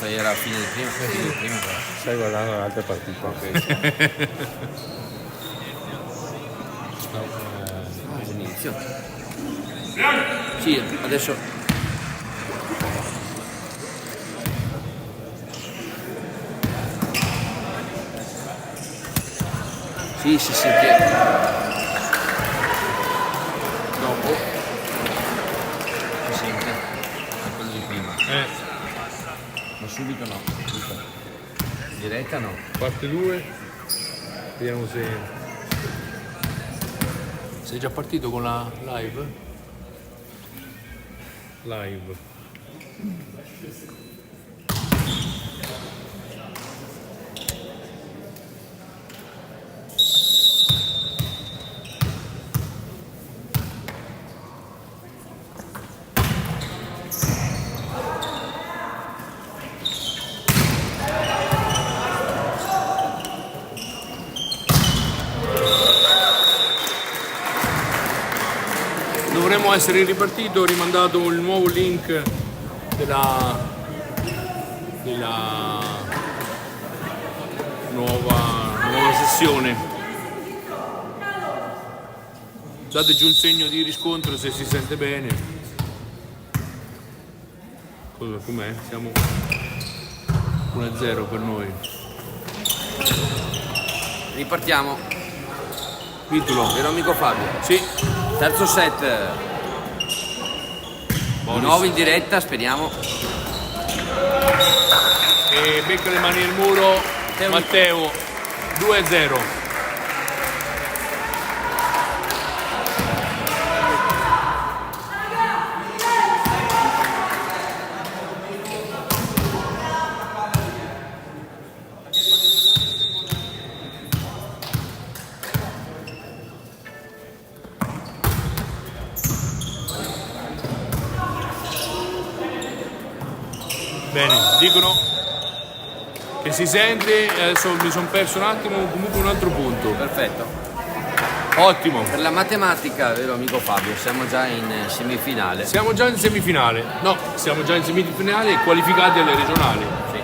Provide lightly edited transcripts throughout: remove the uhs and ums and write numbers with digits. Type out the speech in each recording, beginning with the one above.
Era la fine del primo. Fine del primo però. Stai guardando l'altra partita. Inizio. Sì, adesso. Sì, si sente. Dopo. Si sente. È quello di prima. Ma subito no. Diretta no. Parte 2. Vediamo se... Sei già partito con la live? Live. Dovremmo essere ripartito, ho rimandato il nuovo link della nuova sessione. Dateci un segno di riscontro se si sente bene. Com'è? Siamo 1-0 per noi. Ripartiamo. Titolo. Vero amico Fabio? Sì. Terzo set. Di nuovo in diretta, speriamo. E becca le mani nel muro Matteo 2-0. Bene, dicono che si sente, adesso mi sono perso un attimo, comunque un altro punto. Perfetto. Ottimo. Per la matematica, vero amico Fabio, siamo già in semifinale. Siamo già in semifinale. No, siamo già in semifinale e qualificati alle regionali. Sì.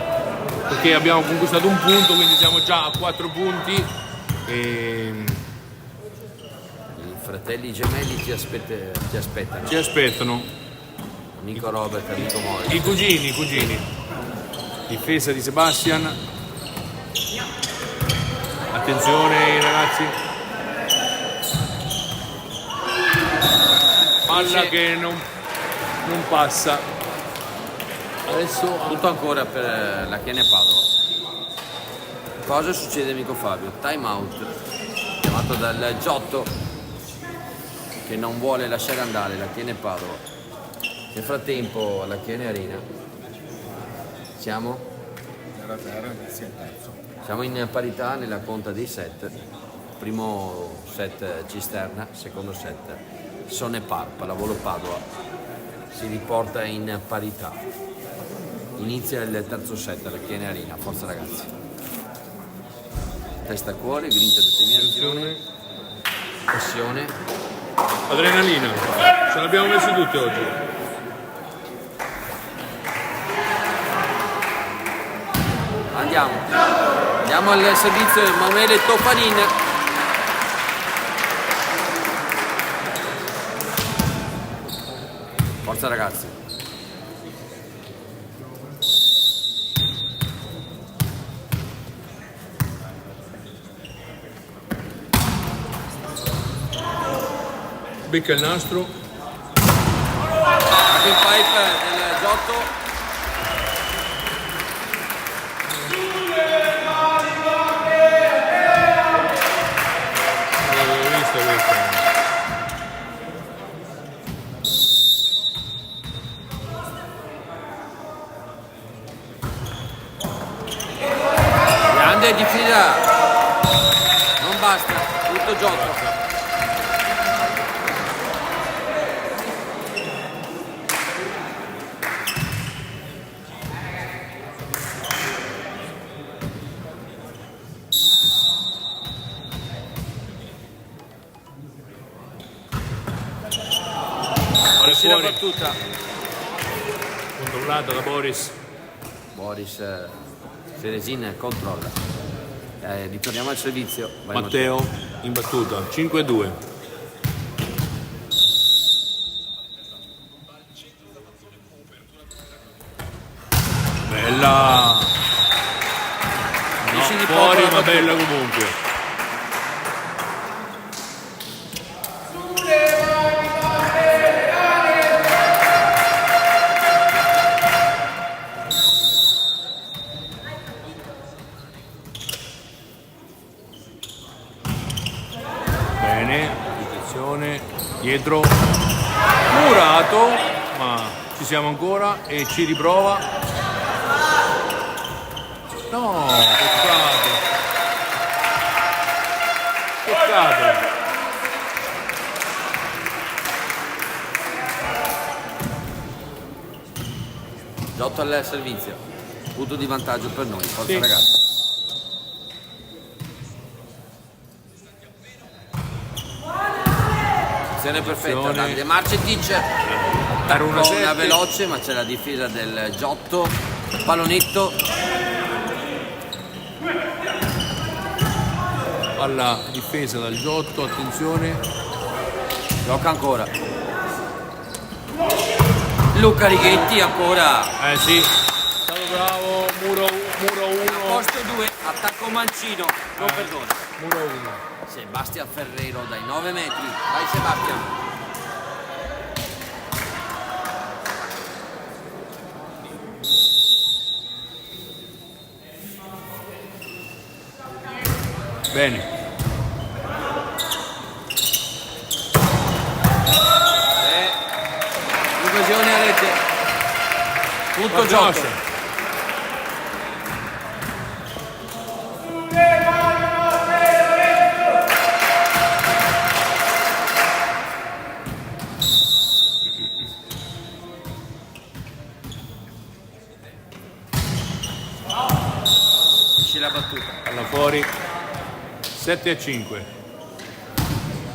Perché abbiamo conquistato un punto, quindi siamo già a 4 punti. E I fratelli gemelli ti aspettano. ci aspettano. Amico Robert, amico Mori. I cugini. Difesa di Sebastian. Attenzione ragazzi. Palla che non passa. Adesso Tutto ancora per la Chiene Padova. Cosa succede amico Fabio? Time out. Chiamato dal Giotto che non vuole lasciare andare la Chiene Padova. Nel frattempo alla Chiene Arena siamo in parità nella conta dei set. Primo set Cisterna, secondo set Sonne Parpa, la Volo Padova si riporta in parità. Inizia il terzo set alla Chiene Arena, forza ragazzi. Testa a cuore, grinta determinazione, passione. adrenalina. Ce l'abbiamo messi tutti oggi. Andiamo al servizio di Emanuele Topanin. Forza ragazzi. Becca il nastro. Open pipe del Giotto. Grande di fila. Non basta, tutto Giotto. Fuori La battuta. controllata da Boris. Boris Ceresin controlla. Ritorniamo al servizio. Vai, Matteo in battuta, 5-2. Bella! No, Dici di fuori, poco la ma bella comunque. Bene, attenzione, dietro, murato, ma ci siamo ancora e ci riprova. No, peccato. Peccato. Giotto al servizio. Punto di vantaggio per noi. Forza Sì. ragazzi. Azione perfetta. Attenzione. Davide Marcetic. Per una Una 7. veloce, ma c'è la difesa del Giotto. Pallonetto. Palla difesa dal Giotto, attenzione. Gioca ancora. Luca Righetti ancora. Sì, è stato bravo, muro 1, Posto 2. Attacco mancino. Non perdona. muro 1. Sebastian Ferrero dai 9 metri. Vai Sebastian. Bene, L'occasione a rete. Punto Guarda, Giotto. Giotto. Esce la battuta. Palla fuori, 7-5.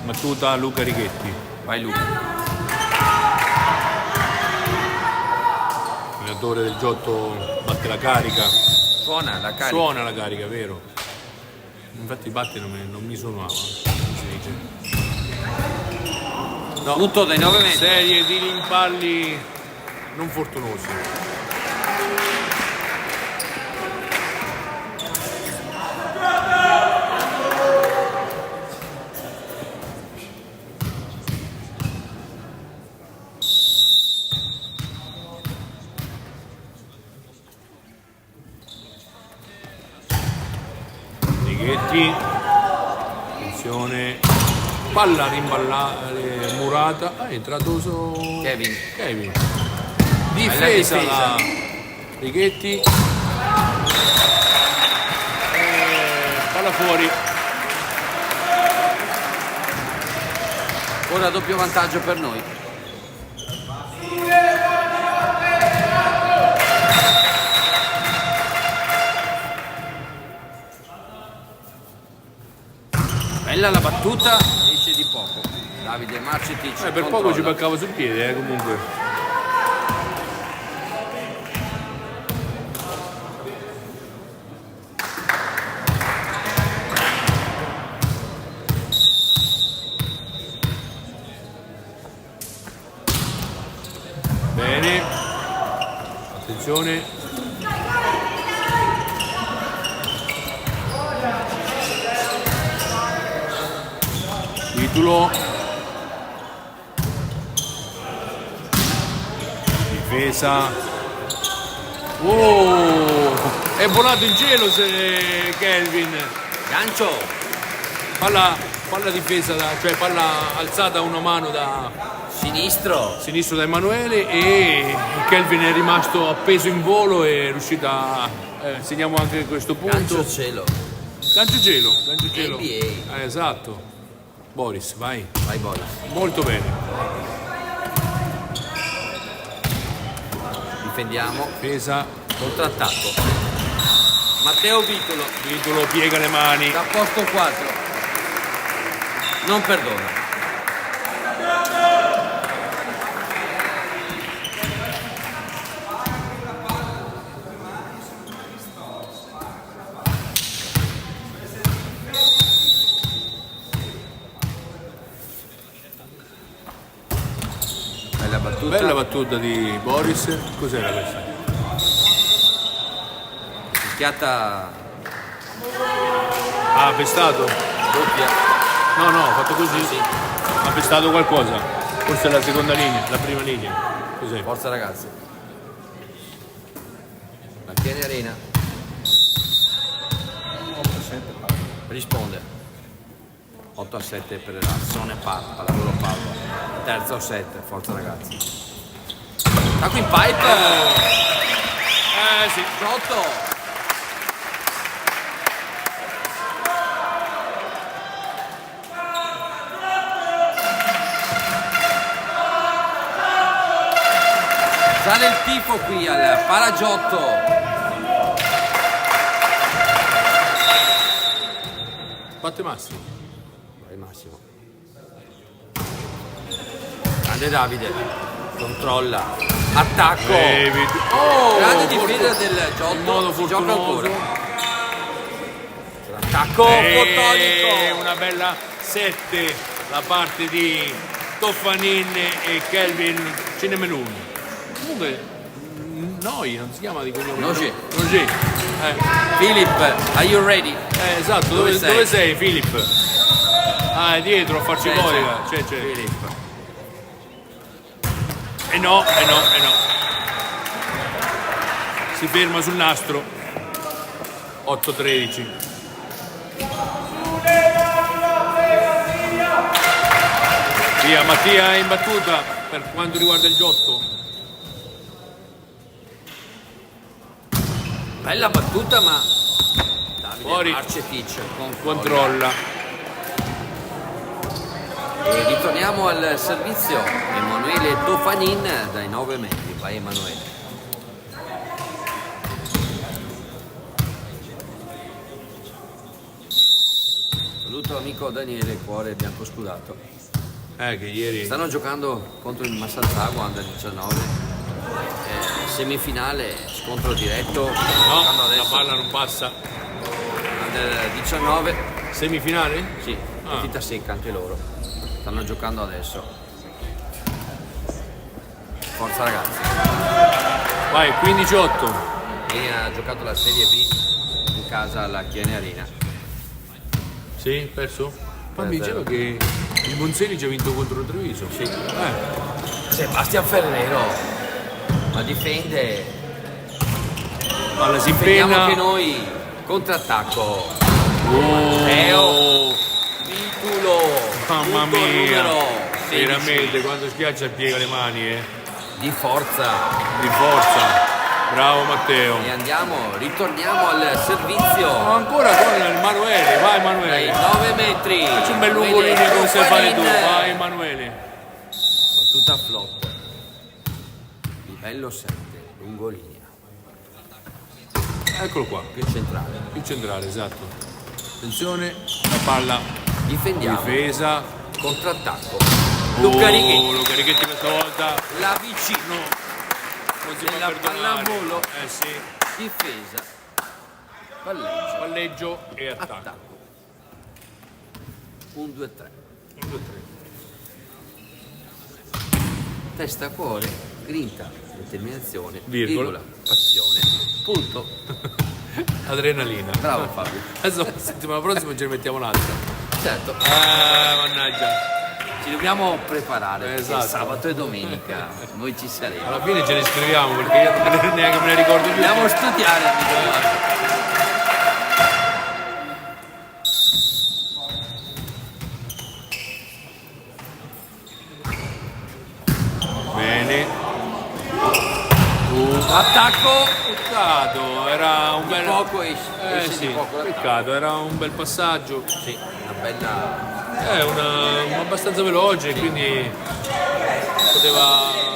Battuta Luca Righetti. Vai Luca. L'allenatore del Giotto batte la carica. Suona la carica. Suona la carica, vero? Infatti batte non mi suonava, si dice. No, Punto dai 9 metri. serie di rimpalli non fortunosi. Righetti, attenzione, palla murata, è entrato su Kevin. Difesa Bella da Righetti, palla fuori, Ora doppio vantaggio per noi. Bella la battuta, esce di poco. Davide Marcetic. per poco controlla. ci beccava sul piede comunque. Bene, attenzione, titolo, difesa, è volato in cielo Kelvin, Gancio. palla difesa, cioè palla alzata a una mano da Sinistro. sinistro da Emanuele e Kelvin è rimasto appeso in volo e è riuscito a segniamo anche questo punto. Gancio cielo. Gancio cielo. NBA. Esatto. Boris, vai. Vai Boris. Molto bene. Difendiamo. Difesa. Contrattacco. Matteo Vitolo. Titolo piega le mani. Da posto 4. Non perdona. Bella battuta di Boris. Cos'era questa? Fischiata Ah, ha pestato? doppia. No, ha fatto così. Sì. Ha pestato qualcosa. Forse la seconda linea, la prima linea. Cos'è? Forza ragazzi. La Chiene Arena risponde 8-7 per il Lassone pallavolo Padova. Terzo set, forza ragazzi. Tacco in pipe. Sì. Giotto. Sale il tifo qui al Paragiotto. Batte Massimo. Vai Massimo. Grande Davide. Controlla. Attacco. Grande difesa del Giotto. In modo Si gioca fortunoso. ancora. Attacco fotonico. Una bella 7 da parte di Toffanin e Kelvin Cinemelun. Comunque Noi non si chiama di cognome. Nogi. Philip, are you ready? esatto, dove sei Philip? Ah, è dietro a farci corica. C'è. Philip. E no. Si ferma sul nastro. 8-13. Via, Mattia è in battuta per quanto riguarda il Giotto. Bella battuta, ma Davide Fuori. Marcetic Controlla. E ritorniamo al servizio. Emanuele Tofanin dai 9 metri. Vai Emanuele. Saluto amico Daniele, cuore bianco scudato. Che ieri. Stanno giocando contro il Massalzago Under 19. Semifinale, scontro diretto. No, Giocando la adesso palla non passa. Under 19. Semifinale? Sì, partita secca anche loro. Stanno giocando adesso. Forza ragazzi. Vai, 15-8. Ieri ha giocato la Serie B in casa alla Chiene Arena. Sì, perso? Ma mi 3-0. diceva che il Monselice ha vinto contro il Treviso. Sì. Sebastian Ferrero. Ma difende. Alla si Vediamo impegna. che noi contrattacco. Oh, Titulo. mamma punto mia. numero 16. Veramente, quando schiaccia e piega le mani, Di forza. di forza. Bravo Matteo. E ritorniamo al servizio. Ancora con Emanuele, vai Dai Emanuele. 9 metri. Facci un bel lungolino come sai fare tu, vai Emanuele. Battuta flop. Livello 7, lungolinea. Eccolo qua, Più centrale. più centrale, esatto. Attenzione, la palla Difendiamo. difesa. Contrattacco. Luca Righetti. Luca Righetti questa volta La vicino. non si può Della perdonare. pallavolo. Sì. Difesa. Palleggio. Palleggio e attacco. Attacco. 1, 2, 3. 1, 2, 3. Testa, cuore, grinta, determinazione, Virgola. passione, punto. Adrenalina. Bravo Fabio. Adesso settimana prossima ce ne mettiamo un'altra. Certo, Mannaggia. ci dobbiamo preparare perché Esatto. sabato e domenica noi ci saremo. Alla fine ce ne scriviamo perché io neanche me ne ricordo più. Dobbiamo studiare, amico Marco. Bene. Attacco. Peccato, era un bel. Poco esce Sì, di poco l'attacco. peccato, era un bel passaggio. Sì, una bella. Abbastanza veloce, quindi poteva.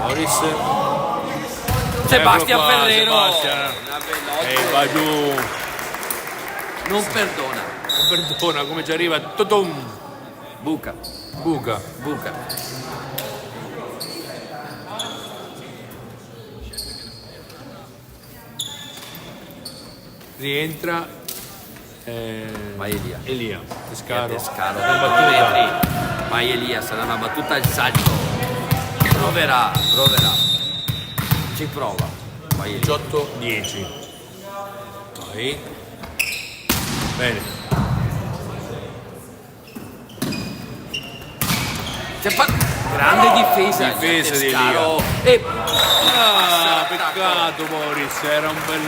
Boris. Sebastian Eccolo qua, Ferrero. Sebastian. Una E veloce. va giù. Non perdona. Non perdona come ci arriva. Totom. Buca. Buca. Buca. Rientra. Vai Elia. Elia. Pescaro. Pescaro Una da 2 battuta. metri. Vai Elia, sarà una battuta al salto. Proverà. Ci prova. Vai Elia. 18-10. Vai. Bene. Grande difesa. Difesa di Pescaro. E Ah, peccato Boris, era un bel...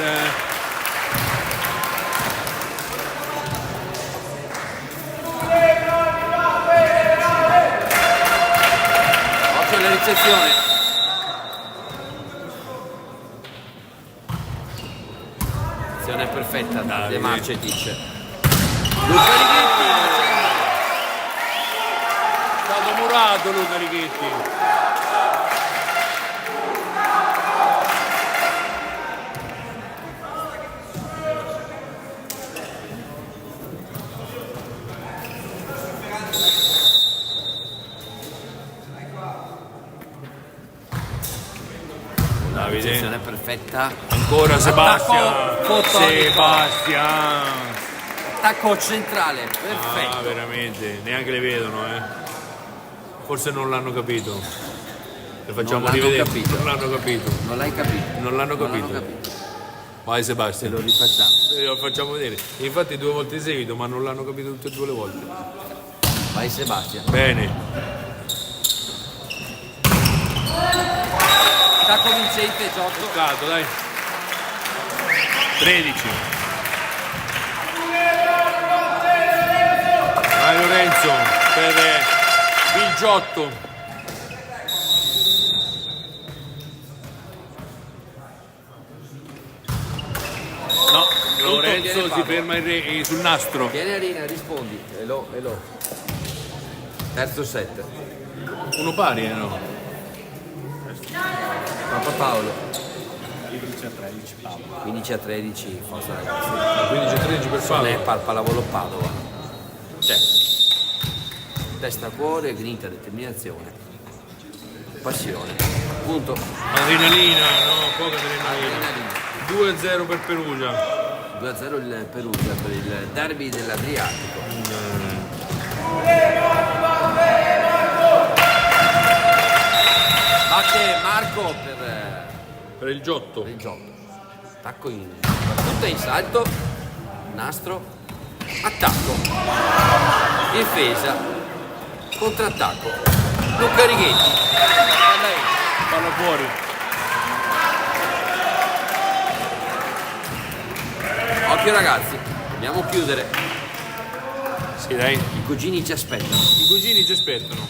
occhio alla ricezione. Azione perfetta da De Marcetic. Luca Righetti. È stato murato Luca Righetti. Davide. Azione perfetta. Ancora Sebastian. Attacco fotonico. Sebastian. Attacco centrale. Ah, Perfetto. veramente, neanche le vedono, Forse non l'hanno capito. Le facciamo Non l'hanno rivedere. capito. Non l'hanno capito. Non l'hai capito. Non l'hanno capito. capito. Vai Te Sebastian. lo rifacciamo. Lo facciamo vedere. Infatti 2 volte in seguito, ma non l'hanno capito tutte e 2 le volte. Vai Sebastian. Bene. Attacco vincente, Giotto. Toccato, dai. 13. Vai Lorenzo per il Giotto. No, Lorenzo viene si Paolo. ferma sul nastro. Vieni Arina, rispondi. Elo. Terzo set. Uno pari, no? Papà Paolo. 15-13, forza ragazzi. 15-13 per Non è Paolo. pallavolo Padova. Cioè, testa, cuore, grinta, determinazione, passione. Punto. Adrenalina, no? Poca adrenalina. Adrenalina. 2-0 per Perugia. 2-0 il Perugia per il derby dell'Adriatico. Batte Marco Per il Giotto. per il gioco. Attacco in battuta in salto, nastro, attacco, difesa, contrattacco. Luca Righetti. Palla fuori. Occhio ragazzi, dobbiamo chiudere. Sì, dai. I cugini ci aspettano. I cugini ci aspettano.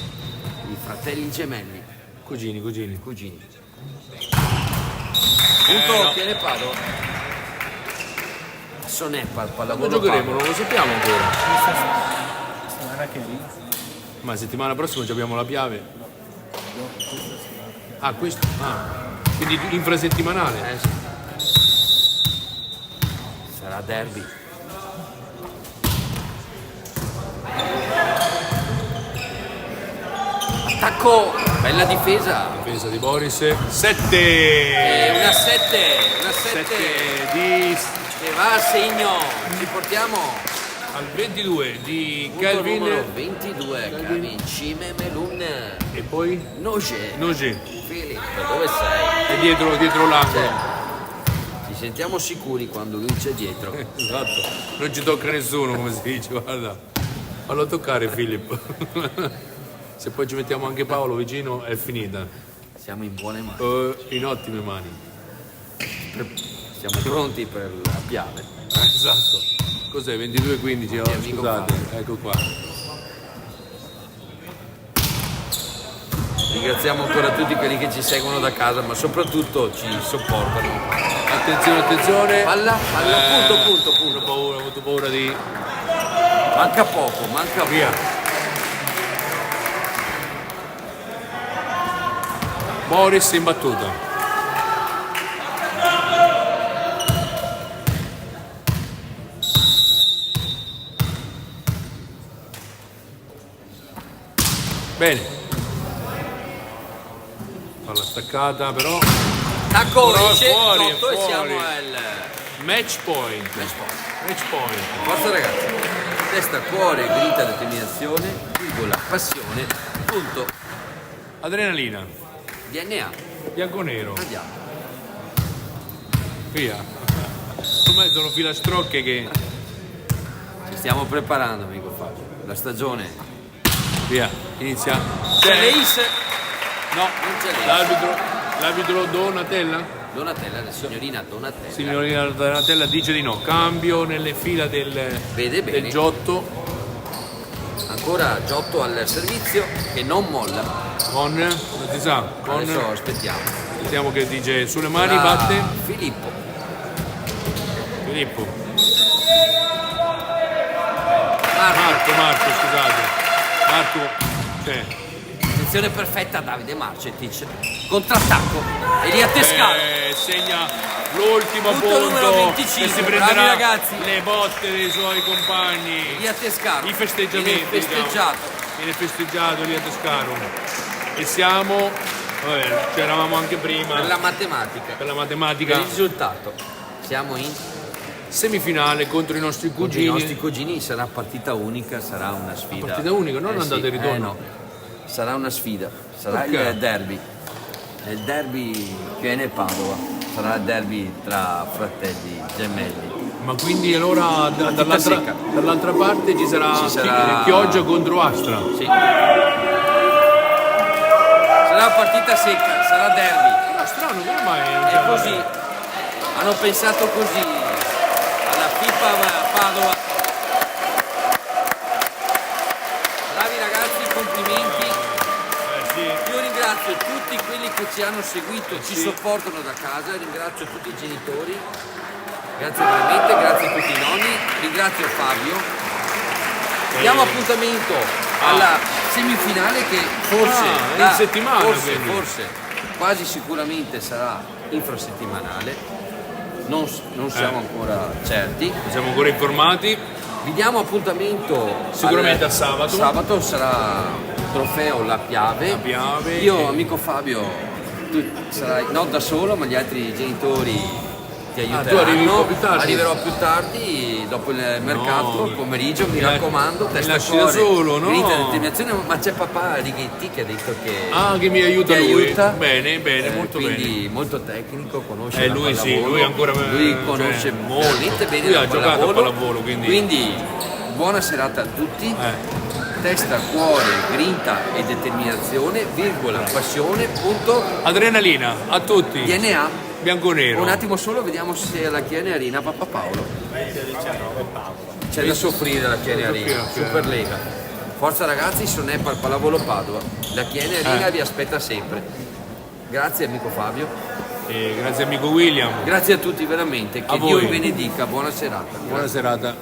I fratelli gemelli. Cugini. Cugini. Punto, no. tiene Pado. Soneppa, il Quando pallavolo giocheremo? Pado. Non lo sappiamo ancora. Settimana che lì? Ma settimana prossima ci abbiamo la piave. Ah, questo? Ah. Quindi infrasettimanale. Sì. Sarà derby. Attacco, bella difesa. Difesa di Boris. 7. Una 7 di che va a segno. Ci portiamo al 22 di punto Kelvin. numero 22. Calvin Cime Melun. E poi Noce. Noge. Filippo, dove sei? È dietro l'angolo. Ci sentiamo sicuri quando lui c'è dietro. Esatto. Non ci tocca nessuno, come si dice, guarda. Fallo toccare Filippo. Se poi ci mettiamo anche Paolo vicino è finita. Siamo in buone mani. In ottime mani. Siamo pronti per la piave. Esatto. Cos'è? 22-15? Oh, amico scusate, ecco qua. Ringraziamo ancora tutti quelli che ci seguono da casa, ma soprattutto ci sopportano. Attenzione. Palla, punto. Ho avuto paura di... Manca poco. Via. Boris in battuta. Bene. Palla staccata però. Tacco, Però è dice fuori, è Giotto, e fuori. siamo al Match point. Match point. Forza ragazzi, testa, cuore, grinta, determinazione, virgola, passione, punto, Adrenalina. DNA. Bianco-nero. Andiamo. Via. Ormai sono filastrocche che... Ci stiamo preparando, amico Fabio. La stagione. Via. Inizia. C'è l'Ace. No. Non c'è l'Ace. L'arbitro Donatella? Donatella, la signorina Donatella. Signorina Donatella dice di no. Cambio nelle fila del Vede bene. del Giotto Ancora Giotto al servizio che non molla. con... non si sa. Con... Adesso aspettiamo. Sentiamo che dice sulle mani, Sarà batte. Filippo. Filippo. Marco. Marco, scusate. Marco. Cioè, Attenzione perfetta a Davide Marcetic. Contrattacco. Elia Tescaro. segna l'ultimo Punto punto numero 25, e si bravi prenderà ragazzi. le botte dei suoi compagni. Elia Tescaro. I festeggiamenti. Viene festeggiato. Viene festeggiato lì a Tescaro. E siamo, c'eravamo anche prima Per la matematica. per la Per matematica, il risultato. Siamo in semifinale contro i nostri con i cugini. nostri cugini, sarà partita unica, sarà una sfida. Partita unica, non andata e ritorno. no. Sarà una sfida, sarà Perché? il derby. È il derby che viene Padova. Sarà il derby tra fratelli gemelli. Ma quindi allora secca. dall'altra parte ci sarà, sarà- Chioggia contro Astra. Sì. Sarà partita secca, sarà derby. Ma strano, come mai non È c'è così. Hanno pensato così. Alla FIFA Padova. Bravi ragazzi, complimenti. Sì. Io ringrazio tutti quelli che ci hanno seguito, ci sopportano da casa, ringrazio tutti i genitori, grazie veramente, grazie a tutti i nonni, ringrazio Fabio. Diamo appuntamento alla semifinale che forse, è in settimana, quindi. forse, quasi sicuramente sarà infrasettimanale, non siamo ancora certi. Non siamo ancora informati. Vi diamo appuntamento Sicuramente a sabato. Sabato sarà trofeo La Piave. La Piave. Io, amico Fabio, tu sarai non da solo, ma gli altri genitori ti aiuteranno. tu arrivi un po' più tardi? Arriverò più tardi, dopo il mercato, il pomeriggio, mi raccomando, mi testa lasci cuore, da solo, no? grinta, determinazione, ma c'è papà Righetti che ha detto che Che mi aiuta ti lui. aiuta. Bene, molto quindi bene. molto tecnico, conosce la Lui sì, pallavolo. lui ancora lui conosce cioè, veramente bene Lui la ha giocato a pallavolo, quindi. quindi buona serata a tutti. Testa, cuore, grinta e determinazione, virgola, passione, punto, Adrenalina a tutti. DNA. Bianco-nero. Un attimo solo, vediamo se alla Chiene Arena Papà Paolo. C'è da soffrire la Chiene Arena, Superlega. Forza ragazzi, Sonepar Pallavolo Padova. La Chiene Arena vi aspetta sempre. Grazie amico Fabio. E grazie amico William. Grazie a tutti veramente. Che A Dio voi. vi benedica. Buona serata. Buona serata.